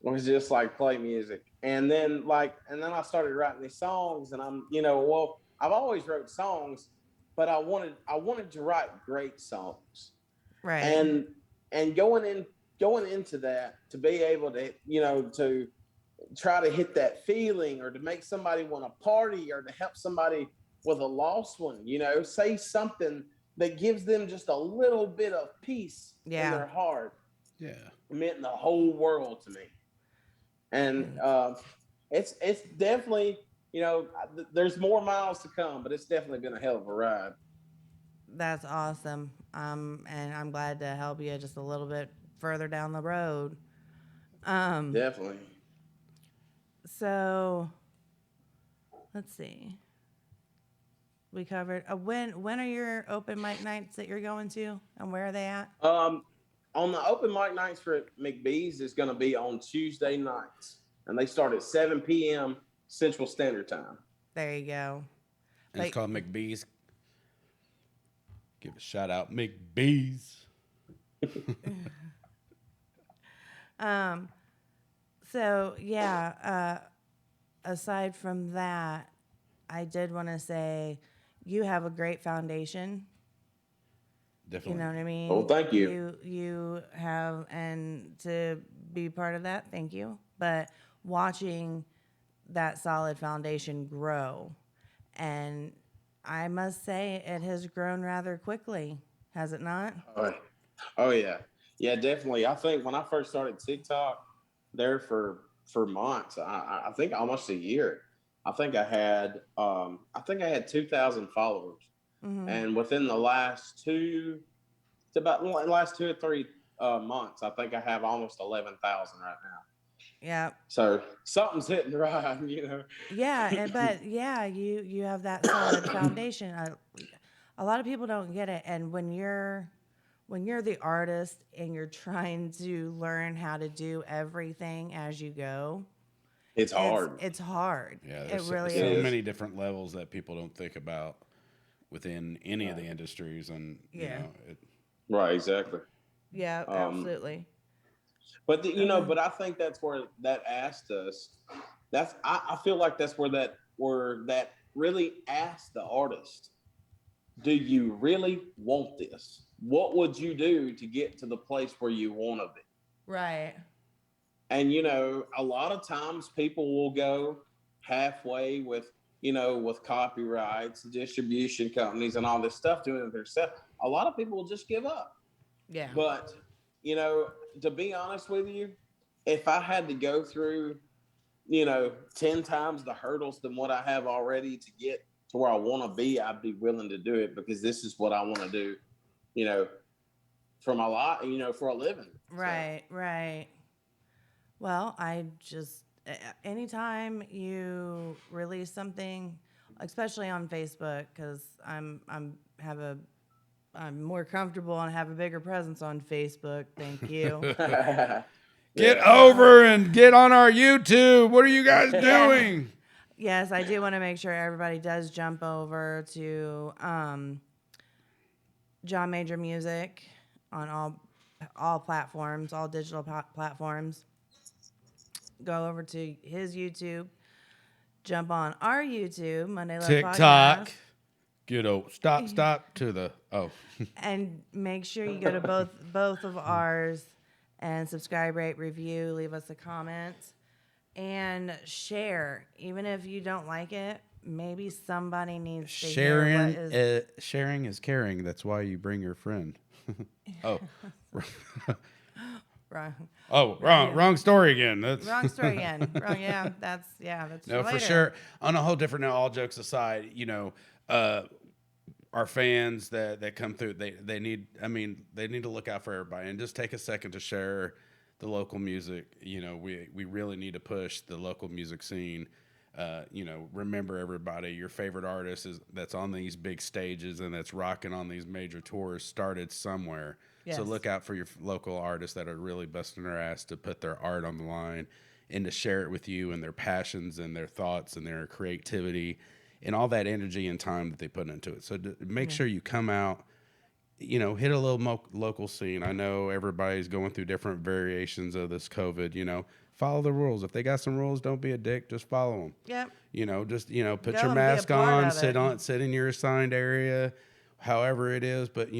was just like play music. And then I started writing these songs, and I've always wrote songs, but I wanted to write great songs. Right. And going into that, to be able to, to try to hit that feeling, or to make somebody want to party, or to help somebody with a lost one, say something that gives them just a little bit of peace in Yeah. their heart, Yeah. meant the whole world to me. And it's definitely, there's more miles to come, but it's definitely been a hell of a ride. That's awesome. And I'm glad to help you just a little bit further down the road. Definitely. So let's see. We covered when are your open mic nights that you're going to, and where are they at? On the open mic nights for McBee's is going to be on Tuesday nights, and they start at 7 p.m. Central Standard Time. There you go. And it's called McBee's. Give a shout out, McBee's. So yeah, aside from that, I did want to say you have a great foundation. Definitely. You know what I mean? Oh, thank you. You have, and to be part of that, thank you. But watching that solid foundation grow, and I must say it has grown rather quickly, has it not? Oh yeah, yeah, definitely. I think when I first started TikTok, there for months, I think almost a year. I think I had 2,000 followers, Mm-hmm. and within the last the last 2 or 3 months, I think I have almost 11,000 right now. Yeah. So something's hitting right, Yeah, but yeah, you have that solid foundation. A lot of people don't get it, and when you're the artist and you're trying to learn how to do everything as you go, It's hard. it's hard. Yeah, It there's really so is. many different levels that people don't think about within any of the industries, and Yeah. Right, exactly. Yeah, Um, absolutely. But but I think that's where that asked us. I feel like that's where that really asked the artist, do you really want this? What would you do to get to the place where you want to be? Right. And a lot of times people will go halfway with with copyrights, distribution companies, and all this stuff doing it themselves. A lot of people will just give up. Yeah. But to be honest with you, if I had to go through 10 times the hurdles than what I have already to get to where I want to be, I'd be willing to do it, because this is what I want to do, for my life, for a living. Right, right. Well, anytime you release something, especially on Facebook, because I'm more comfortable and have a bigger presence on Facebook. Thank you. Get over and get on our YouTube. What are you guys doing? Yes, I do want to make sure everybody does jump over to John Major Music on all platforms, all digital platforms. Go over to his YouTube. Jump on our YouTube, Monday Love TikTok. Podcast. Stop to the And make sure you go to both of ours and subscribe, rate, review, leave us a comment, and share. Even if you don't like it, maybe somebody needs to hear sharing is caring. That's why you bring your friend. Oh. Wrong. Oh, wrong story again. Wrong story again. Wrong. Yeah, that's no, for later. sure. On a whole different note, all jokes aside, our fans that come through, they need to look out for everybody and just take a second to share the local music. We really need to push the local music scene. Remember, everybody, your favorite artist that's on these big stages and that's rocking on these major tours started somewhere. Yes. So look out for your local artists that are really busting their ass to put their art on the line and to share it with you, and their passions and their thoughts and their creativity and all that energy and time that they put into it. So make sure you come out, hit a little local scene. I know everybody's going through different variations of this COVID, follow the rules. If they got some rules, don't be a dick, just follow them. Yep. Put your mask on, sit in your assigned area, however it is, but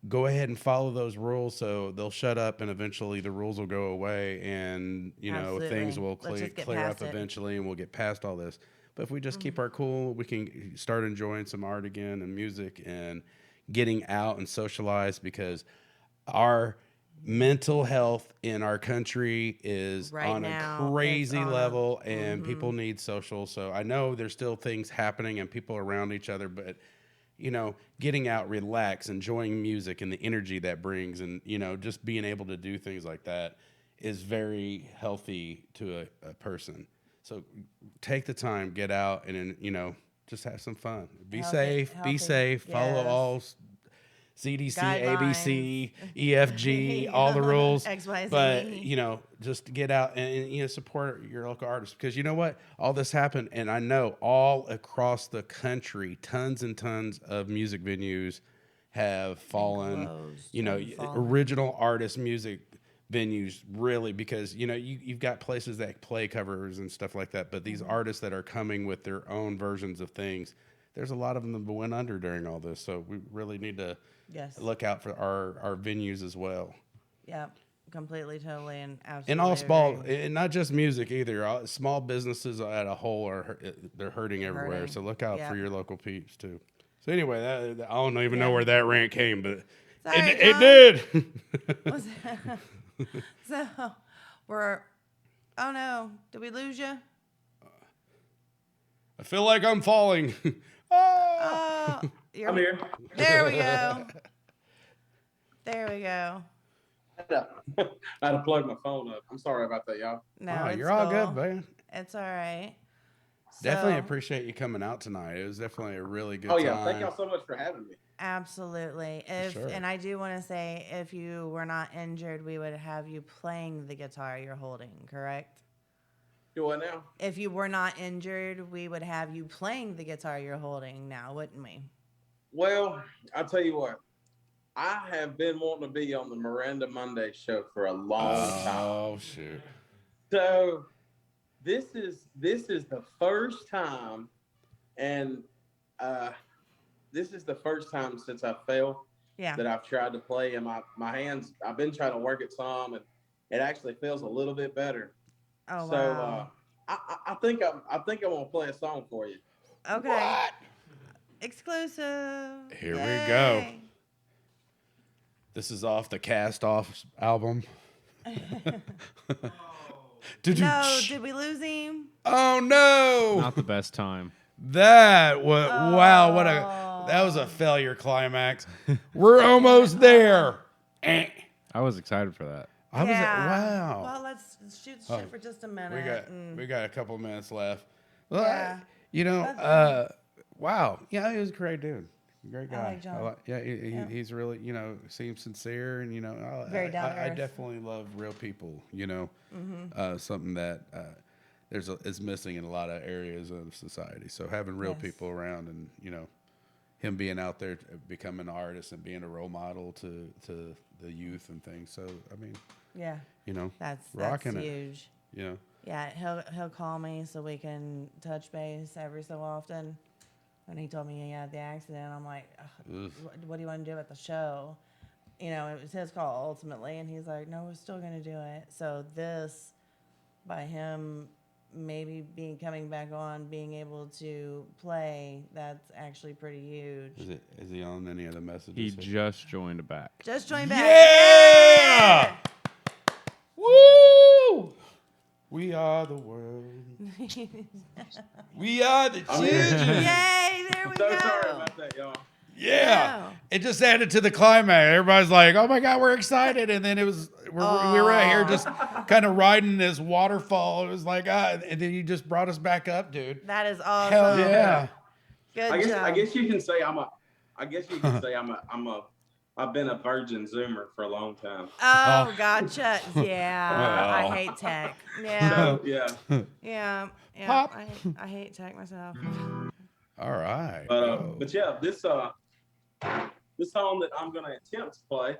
go ahead and follow those rules, so they'll shut up, and eventually the rules will go away, and things will clear up eventually, and we'll get past all this. But if we just keep our cool, we can start enjoying some art again and music and getting out and socialize, because our mental health in our country is on a crazy level, and people need social. So I know there's still things happening and people around each other, but getting out, relax, enjoying music and the energy that brings, and just being able to do things like that is very healthy to a person. So take the time, get out, and just have some fun. Be safe. Yes. Follow all CDC, guidelines. ABC, EFG, all the rules. XYZ. But, just get out and support your local artists, because you know what? All this happened, and I know all across the country, tons and tons of music venues have fallen. Original artist music venues, really, because you've got places that play covers and stuff like that, but these artists that are coming with their own versions of things, there's a lot of them that went under during all this. So we really need to look out for our venues as well. Yeah, completely, totally, and absolutely. And all small, and not just music either. All small businesses at a whole they're hurting everywhere. So look out for your local peeps too. So anyway, I don't even know where that rant came, but it did. So oh no, did we lose you? I feel like I'm falling. Oh, I'm here. There we go. There we go. I had to plug my phone up. I'm sorry about that, y'all. No, it's you're all good, man. It's all right. Definitely appreciate you coming out tonight. It was definitely a really good time. Oh, yeah. Thank y'all so much for having me. Absolutely. And I do want to say, if you were not injured, we would have you playing the guitar you're holding, correct? Do what now? If you were not injured, we would have you playing the guitar you're holding now, wouldn't we? Well, I'll tell you what. I have been wanting to be on the Miranda Monday show for a long time. Oh shoot! So this is the first time, and uh, this is the first time since I fell Yeah. that I've tried to play, and my hands. I've been trying to work it some, and it actually feels a little bit better. Oh So wow. I think I'm gonna play a song for you. Okay. What? Exclusive. Here we go. Yay. This is off the Cast Off album. No, did we lose him? Oh no! Not the best time. That was wow! That was a failure climax. We're almost there. Eh. I was excited for that. I was Well, wow. let's shoot the shit for just a minute. We got a couple minutes left. Well, Yeah. wow. Yeah, he was a great dude. Great guy. I like John. He's really, seems sincere, and Very down to I earth. definitely love real people. Something that is missing in a lot of areas of society. So having real Yes. people around, and him being out there, becoming an artist, and being a role model to the youth and things. So I mean, Yeah. That's rocking it. huge. Yeah, he'll call me so we can touch base every so often. And he told me he had the accident. I'm like, what do you want to do at the show? It was his call ultimately, and he's like, no, we're still gonna do it. So this, by him maybe coming back on, being able to play, that's actually pretty huge. Is he on any of the messages? He just joined back. Just join back. Yeah! Woo! We are the world. We are the children. Yay! There we So go. sorry about that, y'all. Yeah. Wow. It just added to the climax. Everybody's like, oh my God, we're excited. And then we were out here just kind of riding this waterfall. It was like, and then you just brought us back up, dude. That is awesome. Hell yeah. Good job. I guess you can say I've been a virgin Zoomer for a long time. Oh, gotcha. Yeah. Wow. I hate tech. Yeah. So yeah. Yeah. Pop. I hate tech myself. All right. But yeah, this song that I'm gonna attempt to play.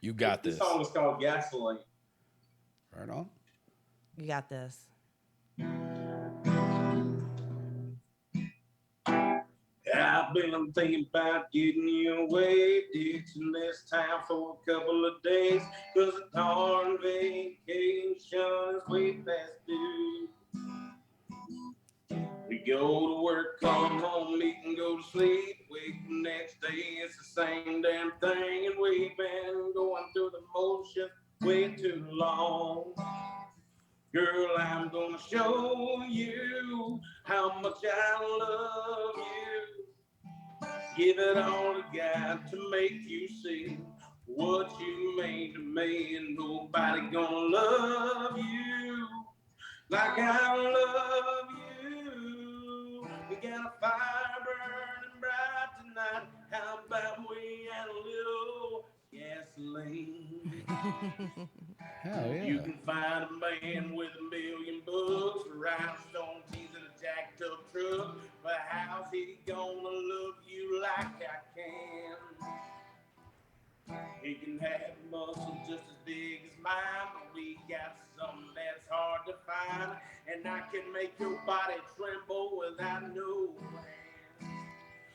You got This this. song is called Gasoline. Right on. You got this. I've been thinking about getting you away, ditching this town for a couple of days, 'cause the darn vacation is way past due. We go to work, come home, eat and go to sleep, wake the next day, it's the same damn thing, and we've been going through the motions way too long. Girl, I'm gonna show you how much I love you. Give it all I got to make you see what you made to me, and nobody gonna love you like I love you. We got a fire burning bright tonight. How about we add a little gasoline? Hell yeah. You can find a man with $1 million bucks, rhinestone teeth and a jacked up truck, but how's he gonna love you like I can? He can have muscle just as big as mine, but we got something that's hard to find, and I can make your body tremble without no plan.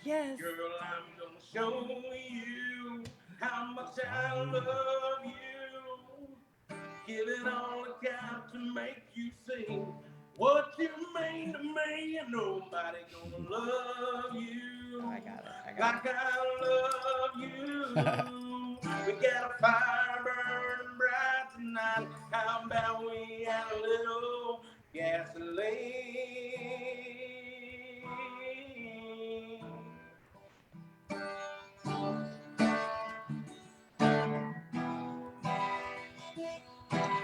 Yes. Girl, I'm gonna show you how much I love you. Give it all I got to make you see what you mean to me, and nobody gonna love you I got it. like I love you. We got a fire burning bright tonight. How about we add a little gasoline?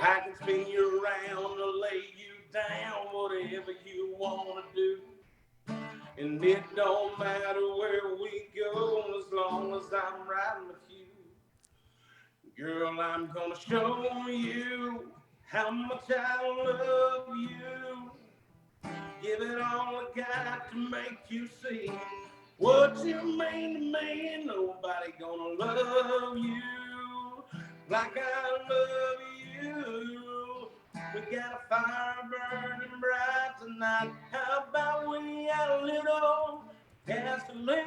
I can spin you around or lay you down, whatever you want to do. And it don't matter where we go, as long as I'm riding with you. Girl, I'm gonna show you how much I love you. Give it all I got to make you see What you mean to me, and nobody gonna love you like I love you. We got a fire burning bright tonight. How about we add a little gasoline?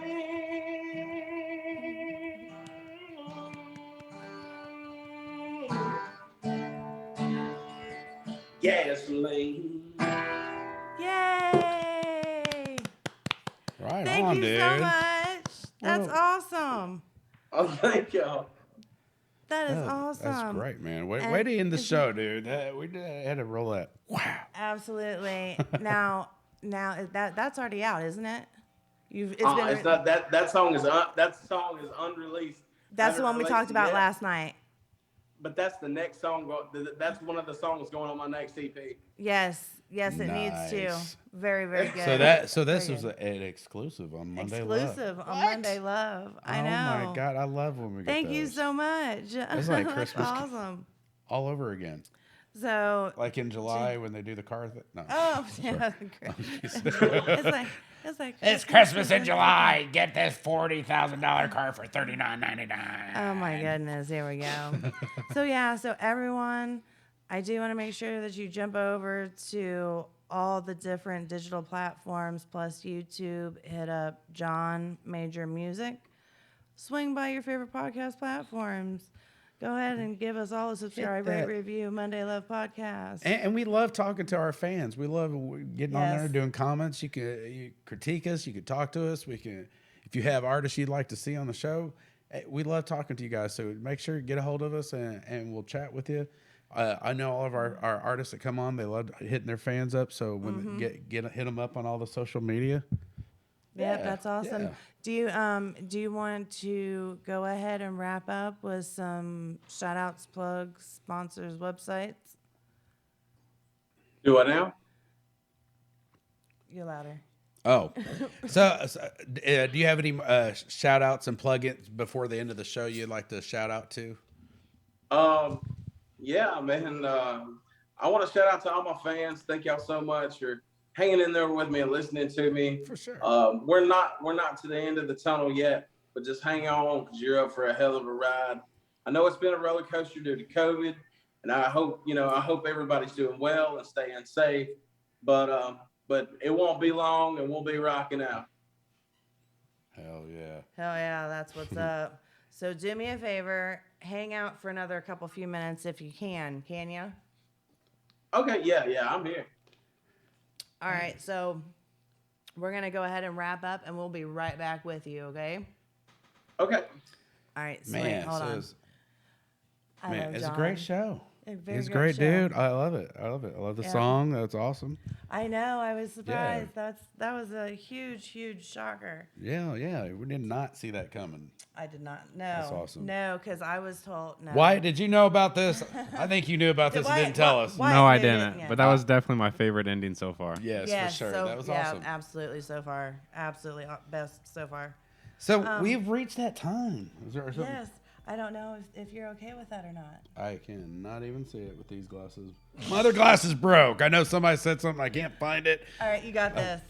Gasoline. Yay! Right Thank on, you dude. so much. That's awesome. Oh, thank y'all. That is awesome. That's great, man. Way And to end the show, dude. We had to roll that. Wow. Absolutely. now that's already out, isn't it? It's not that song is unreleased. That's the one we talked about last night. But that's the next song. That's one of the songs going on my next EP. Yes, it needs to. Very, very good. So this was an exclusive on Monday Love. Exclusive on Monday Love. I know. Oh my God, I love when we get Thank those. you so much. It's like That's Christmas awesome. all over again. So Like in July when they do the car thing. No. oh yeah, it's like It's Christmas in July. Get this $40,000 car for $39.99. Oh my goodness, here we go. So everyone, I do want to make sure that you jump over to all the different digital platforms plus YouTube. Hit up John Major Music. Swing by your favorite podcast platforms. Go ahead and give us all a subscribe, rate, review, Monday Love Podcast. And we love talking to our fans. We love getting on there, Yes. doing comments. You critique us. You can talk to us. If you have artists you'd like to see on the show, we love talking to you guys. So make sure you get a hold of us and we'll chat with you. I know all of our artists that come on, they love hitting their fans up. So when hit them up on all the social media. Yep, that's awesome. Yeah. Do you want to go ahead and wrap up with some shout outs, plugs, sponsors, websites? Do I now? You're louder. Oh, so do you have any shout outs and plugins before the end of the show you'd like to shout out to? Yeah, man. I want to shout out to all my fans. Thank y'all so much for hanging in there with me and listening to me. For sure. We're not to the end of the tunnel yet, but just hang on because you're up for a hell of a ride. I know it's been a roller coaster due to COVID, and I hope everybody's doing well and staying safe. But it won't be long, and we'll be rocking out. Hell yeah. Hell yeah, that's what's up. So do me a favor, hang out for another few minutes if you can you? Okay, yeah, I'm here. All right, so we're going to go ahead and wrap up, and we'll be right back with you, okay? Okay. All right, sweet. Man, Hold on. It's a great show. He's He's a great dude. I love it. I love the song. That's awesome. I know. I was surprised. That was a huge shocker. Yeah. We did not see that coming. I did not know. That's awesome. No, because I was told no. Why did you know about this? I think you knew about this and didn't tell us. No, I didn't. But that was definitely my favorite ending so far. Yes, for sure. So, that was yeah, awesome. absolutely so far. Absolutely best so far. So we've reached that time. Is there something? Yes. I don't know if you're okay with that or not. I cannot even see it with these glasses. My other glasses broke. I know somebody said something. I can't find it. All right, you got this.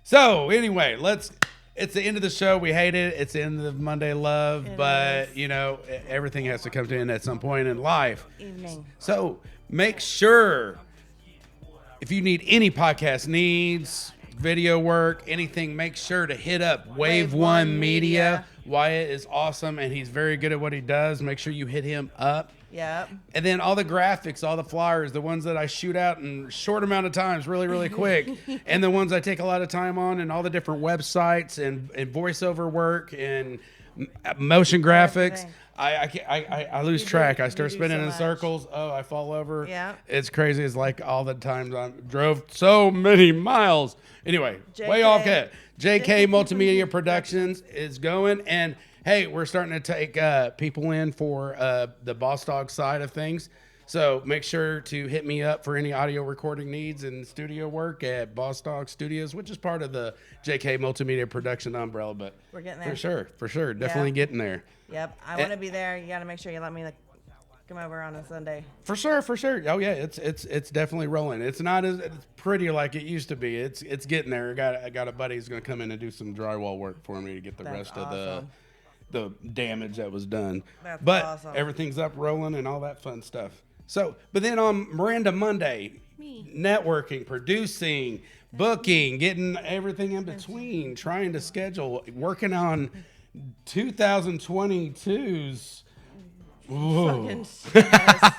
So anyway, it's the end of the show. We hate it. It's the end of Monday Love, but everything has to come to an end at some point in life. Evening. So make sure if you need any podcast needs, video work, anything, make sure to hit up Wave One Media. Wyatt is awesome, and he's very good at what he does. Make sure you hit him up. Yep. And then all the graphics, all the flyers, the ones that I shoot out in short amount of times, really, really quick, and the ones I take a lot of time on, and all the different websites and voiceover work and motion graphics. I lose track. I start spinning in circles. Oh, I fall over. Yeah. It's crazy. It's like all the times I drove so many miles. Anyway, way off it. JK Multimedia Productions is going, and hey, we're starting to take people in for the Boss Dog side of things. So make sure to hit me up for any audio recording needs and studio work at Boss Dog Studios, which is part of the JK Multimedia Production umbrella. But we're getting there. For sure. Definitely getting there. Yep. I want to be there. You got to make sure you let me come over on a Sunday. For sure. Oh yeah, it's definitely rolling. It's not as it's pretty like it used to be. It's getting there. I got a buddy who's going to come in and do some drywall work for me to get the rest of the damage that was done. That's but awesome. Everything's up rolling and all that fun stuff. So, but then on Miranda Monday, networking, producing, booking, getting everything in between, trying to schedule, working on 2022's. Fucking stress.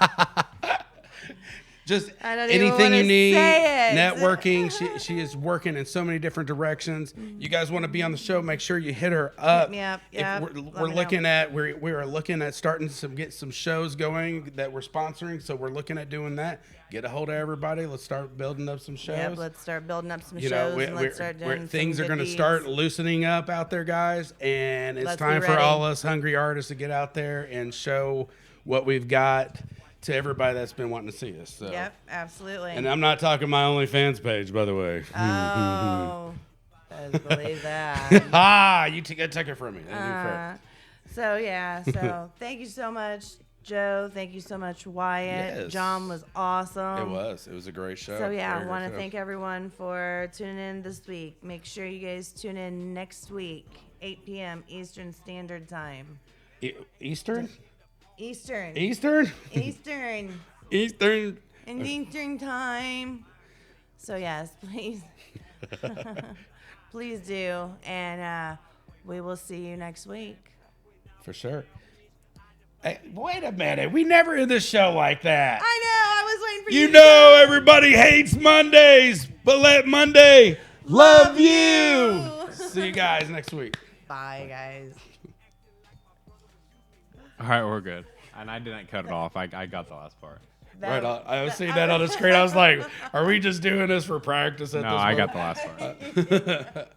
Just I don't even anything you wanna need, say it. networking. She is working in so many different directions. You guys want to be on the show? Make sure you hit her up. Hit me up. If Yep. we're looking at we are looking at starting to get some shows going that we're sponsoring. So we're looking at doing that. Get a hold of everybody. Let's start building up some shows. Yep, let's start building up some You shows know, and let's start doing things some are going to good start deeds. loosening up out there, guys. And it's Let's be time for ready. all us hungry artists to get out there and show what we've got to everybody that's been wanting to see us. So. Yep, absolutely. And I'm not talking my OnlyFans page, by the way. Oh, best believe that. You took it from me. So thank you so much, Joe. Thank you so much, Wyatt. Yes. John was awesome. It was a great show. So Very I great want to show. thank everyone for tuning in this week. Make sure you guys tune in next week, 8 p.m. Eastern Standard Time. Eastern. In Eastern Time. So yes, please, please do, and we will see you next week. For sure. Hey, wait a minute. We never end the show like that. I know. I was waiting for you. You to know go. everybody hates Mondays, but let Monday love you. See you guys next week. Bye, guys. All right, we're good. And I didn't cut it off. I got the last part. Right on. I was seeing that on the screen. I was like, are we just doing this for practice at No, this I moment? got the last part.